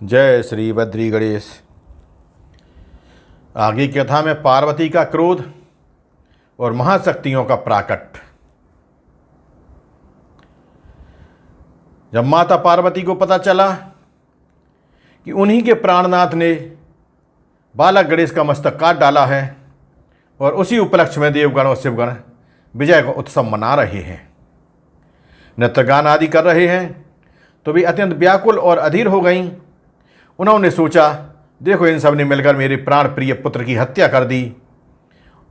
जय श्री बद्री गणेश। आगे की कथा में पार्वती का क्रोध और महाशक्तियों का प्राकट। जब माता पार्वती को पता चला कि उन्हीं के प्राणनाथ ने बालक गणेश का मस्तक काट डाला है और उसी उपलक्ष्य में देवगण और शिवगण विजय का उत्सव मना रहे हैं, नृत्य गान आदि कर रहे हैं, तो भी अत्यंत व्याकुल और अधीर हो गईं। उन्होंने सोचा, देखो इन सब ने मिलकर मेरे प्राण प्रिय पुत्र की हत्या कर दी।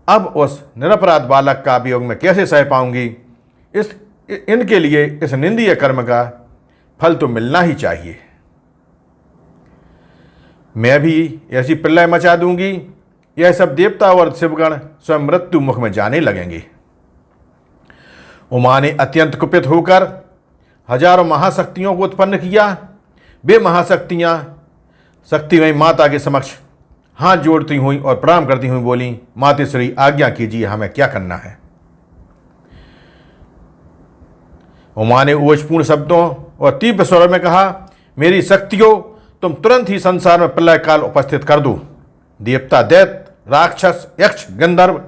अब उस निरपराध बालक का वियोग मैं कैसे सह पाऊंगी। इनके लिए इस निंदनीय कर्म का फल तो मिलना ही चाहिए। मैं भी ऐसी प्रलय मचा दूंगी, यह सब देवता और शिवगण स्वयं मृत्यु मुख में जाने लगेंगे। उमा ने अत्यंत कुपित होकर हजारों महाशक्तियों को उत्पन्न किया। वे महाशक्तियां शक्तिमयी माता के समक्ष हाथ जोड़ती हुई और प्रणाम करती हुई बोली, मातेश्वरी आज्ञा कीजिए, हमें क्या करना है। उमा ने ओजपूर्ण शब्दों और तीव्र स्वर में कहा, मेरी शक्तियों, तुम तुरंत ही संसार में प्रलय काल उपस्थित कर दो। देवता, दैत्य, राक्षस, यक्ष, गंधर्व,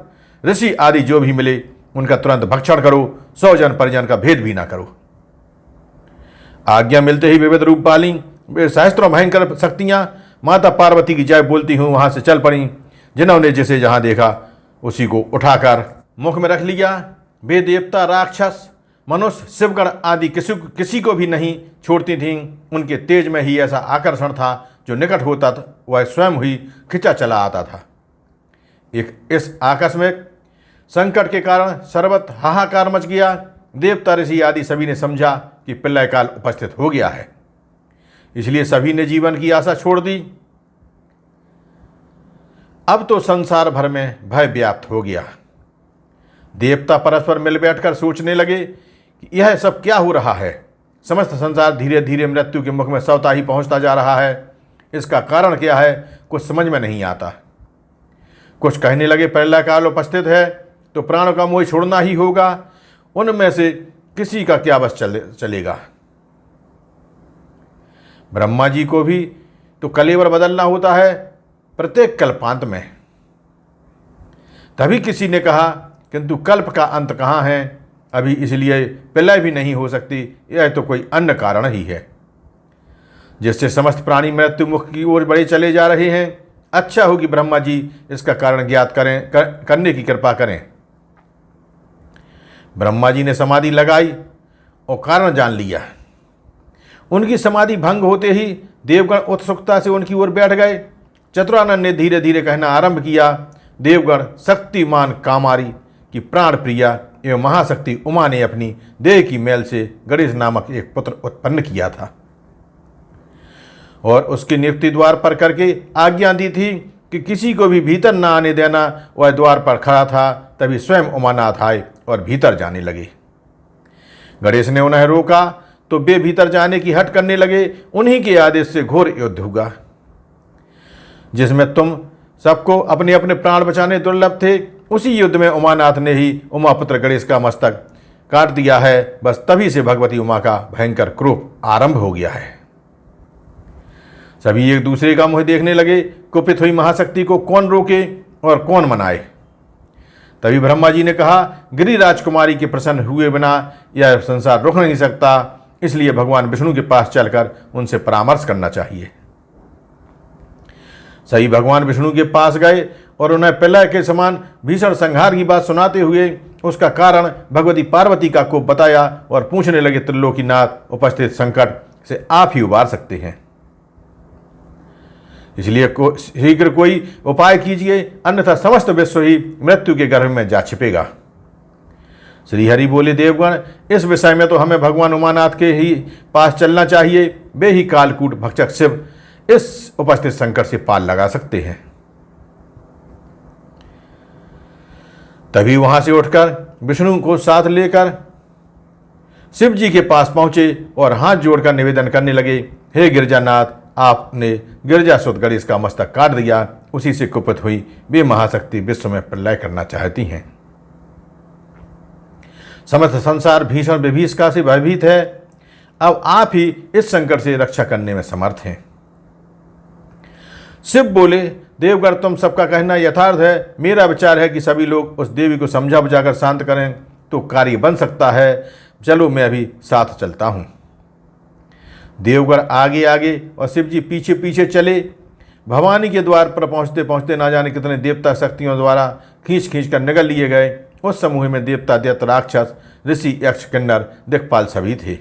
ऋषि आदि जो भी मिले उनका तुरंत भक्षण करो, 100 जन परिजन का भेद भी ना करो। आज्ञा मिलते ही विविध रूप वाली वे सहस्त्रों भयंकर शक्तियां माता पार्वती की जय बोलती हुई वहां से चल पड़ी। जिन्होंने जिसे जहां देखा उसी को उठाकर मुख में रख लिया। वे देवता, राक्षस, मनुष्य, शिवगण आदि किसी को भी नहीं छोड़ती थीं। उनके तेज में ही ऐसा आकर्षण था, जो निकट होता था वह स्वयं ही खिंचा चला आता था। इस आकस्मिक संकट के कारण सर्वत्र हाहाकार मच गया। देवता, ऋषि आदि सभी ने समझा कि प्रलय काल उपस्थित हो गया है, इसलिए सभी ने जीवन की आशा छोड़ दी। अब तो संसार भर में भय व्याप्त हो गया। देवता परस्पर मिल बैठकर सोचने लगे कि यह सब क्या हो रहा है। समस्त संसार धीरे धीरे मृत्यु के मुख में स्वतः ही पहुंचता जा रहा है। इसका कारण क्या है, कुछ समझ में नहीं आता। कुछ कहने लगे, प्रलय काल उपस्थित है तो प्राणों का मोह छोड़ना ही होगा। उनमें से किसी का क्या बस चलेगा। ब्रह्मा जी को भी तो कलेवर बदलना होता है प्रत्येक कल्पांत में। तभी किसी ने कहा, किंतु कल्प का अंत कहाँ है अभी, इसलिए प्रलय भी नहीं हो सकती। यह तो कोई अन्य कारण ही है जिससे समस्त प्राणी मृत्यु मुख की ओर बढ़े चले जा रहे हैं। अच्छा हो कि ब्रह्मा जी इसका कारण ज्ञात करने की कृपा करें। ब्रह्मा जी ने समाधि लगाई और कारण जान लिया। उनकी समाधि भंग होते ही देवगण उत्सुकता से उनकी ओर बैठ गए। चतुरानन ने धीरे धीरे कहना आरंभ किया, देवगण, शक्तिमान कामारी की प्राण प्रिया एवं महाशक्ति उमा ने अपनी देह की मैल से गणेश नामक एक पुत्र उत्पन्न किया था और उसके नियुक्ति द्वार पर करके आज्ञा दी थी कि किसी को भी भीतर न आने देना। वह द्वार पर खड़ा था, तभी स्वयं उमानाथ आए और भीतर जाने लगे। गणेश ने उन्हें रोका तो वे भीतर जाने की हट करने लगे। उन्हीं के आदेश से घोर युद्ध हुआ, जिसमें तुम सबको अपने अपने प्राण बचाने दुर्लभ थे। उसी युद्ध में उमानाथ ने ही उमापुत्र गणेश का मस्तक काट दिया है। बस तभी से भगवती उमा का भयंकर क्रोध आरंभ हो गया है। सभी एक दूसरे का मुंह देखने लगे। कुपित हुई महाशक्ति को कौन रोके और कौन मनाए। तभी ब्रह्मा जी ने कहा, गिरि राजकुमारी के प्रसन्न हुए बिना यह संसार रुक नहीं सकता, इसलिए भगवान विष्णु के पास चलकर उनसे परामर्श करना चाहिए। सही भगवान विष्णु के पास गए और उन्हें प्रलय के समान भीषण संहार की बात सुनाते हुए उसका कारण भगवती पार्वती का कोप बताया और पूछने लगे, त्रिलोकीनाथ, उपस्थित संकट से आप ही उबार सकते हैं, इसलिए शीघ्र कोई उपाय कीजिए, अन्यथा समस्त विश्व ही मृत्यु के गर्भ में जा छिपेगा। श्रीहरि बोले, देवगण, इस विषय में तो हमें भगवान उमानाथ के ही पास चलना चाहिए। वे ही कालकूट भक्षक शिव इस उपस्थित संकट से पार लगा सकते हैं। तभी वहां से उठकर विष्णु को साथ लेकर शिव जी के पास पहुंचे और हाथ जोड़कर निवेदन करने लगे, हे गिरजानाथ, आपने गिरजासुत गणेश का मस्तक काट दिया। उसी से कुपित हुई वे महाशक्ति विश्व में प्रलय करना चाहती हैं। समस्त संसार भीषण विभीषिका से भयभीत है। अब आप ही इस संकट से रक्षा करने में समर्थ हैं। शिव बोले, देवगण तुम सबका कहना यथार्थ है। मेरा विचार है कि सभी लोग उस देवी को समझा बुझाकर शांत करें तो कार्य बन सकता है। चलो मैं अभी साथ चलता हूँ। देवगण आगे आगे और शिव जी पीछे पीछे चले। भवानी के द्वार पर पहुँचते पहुँचते ना जाने कितने देवता शक्तियों द्वारा खींच खींच कर निगल लिए गए। उस समूह में देवता, दैत्य, राक्षस, ऋषि, यक्ष, किन्नर, दिक्पाल सभी थे।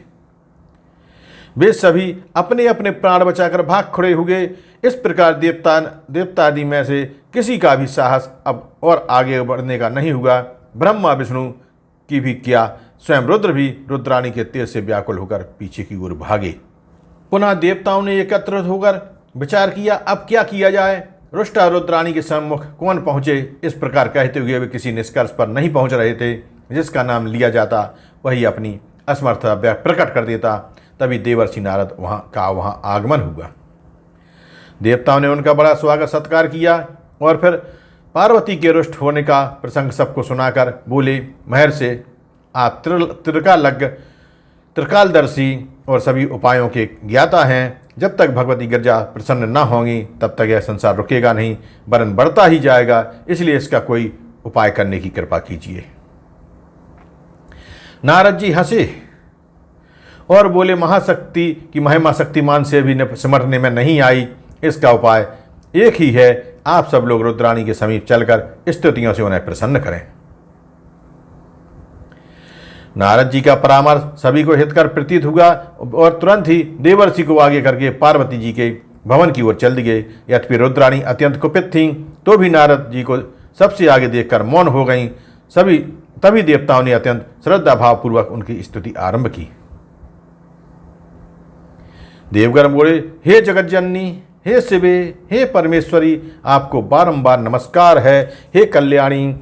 वे सभी अपने अपने प्राण बचाकर भाग खड़े हुए। इस प्रकार देवता आदि में से किसी का भी साहस अब और आगे बढ़ने का नहीं हुआ। ब्रह्मा विष्णु की भी क्या, स्वयं रुद्र भी रुद्राणी के तेज से व्याकुल होकर पीछे की ओर भागे। पुनः देवताओं ने एकत्रित होकर विचार किया, अब क्या किया जाए। रुष्टा रुद्राणी के सम्मुख कौन पहुँचे, इस प्रकार कहते हुए वे किसी निष्कर्ष पर नहीं पहुँच रहे थे। जिसका नाम लिया जाता वही अपनी असमर्थता प्रकट कर देता। तभी देवर्षि नारद वहाँ आगमन हुआ। देवताओं ने उनका बड़ा स्वागत सत्कार किया और फिर पार्वती के रुष्ट होने का प्रसंग सबको सुनाकर बोले, महर्षि आप त्रिकालदर्शी और सभी उपायों के ज्ञाता हैं। जब तक भगवती गिरजा प्रसन्न न होंगी तब तक यह संसार रुकेगा नहीं, वरन बढ़ता ही जाएगा। इसलिए इसका कोई उपाय करने की कृपा कीजिए। नारद जी हंसे और बोले, महाशक्ति की महिमा शक्तिमान से भी सिमटने में नहीं आई। इसका उपाय एक ही है, आप सब लोग रुद्राणी के समीप चलकर स्तुतियों से उन्हें प्रसन्न करें। नारद जी का परामर्श सभी को हितकर प्रतीत हुआ और तुरंत ही देवर्षि को आगे करके पार्वती जी के भवन की ओर चल दिए। यद्यपि रुद्राणी अत्यंत कुपित थीं तो भी नारद जी को सबसे आगे देखकर मौन हो गईं। तभी देवताओं ने अत्यंत श्रद्धा भावपूर्वक उनकी स्तुति आरंभ की। देवगण बोले, हे जगज्जननी, हे शिवे, हे परमेश्वरी, आपको बारंबार नमस्कार है। हे कल्याणी,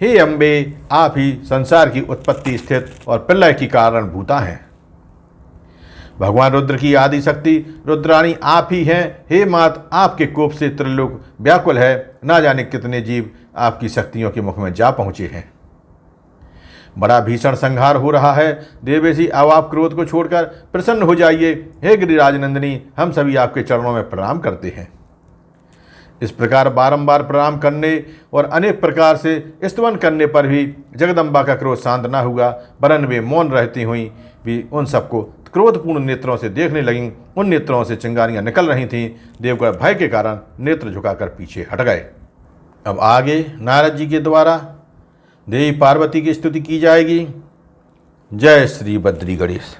हे अम्बे, आप ही संसार की उत्पत्ति, स्थिति और प्रलय की कारणभूता हैं। भगवान रुद्र की आदि शक्ति रुद्राणी आप ही हैं। हे मात, आपके कोप से त्रिलोक व्याकुल है। ना जाने कितने जीव आपकी शक्तियों के मुख में जा पहुँचे हैं। बड़ा भीषण संहार हो रहा है। देवेशी, अब आप क्रोध को छोड़कर प्रसन्न हो जाइए। हे गिरिराज नंदिनी, हम सभी आपके चरणों में प्रणाम करते हैं। इस प्रकार बारंबार प्रणाम करने और अनेक प्रकार से स्तवन करने पर भी जगदम्बा का क्रोध शांत न हुआ, वरन वे मौन रहती हुई भी उन सबको क्रोधपूर्ण नेत्रों से देखने लगीं। उन नेत्रों से चिंगारियां निकल रही थीं। देवगण भय के कारण नेत्र झुकाकर पीछे हट गए। अब आगे नारद जी के द्वारा देवी पार्वती की स्तुति की जाएगी। जय श्री बद्री गणेश।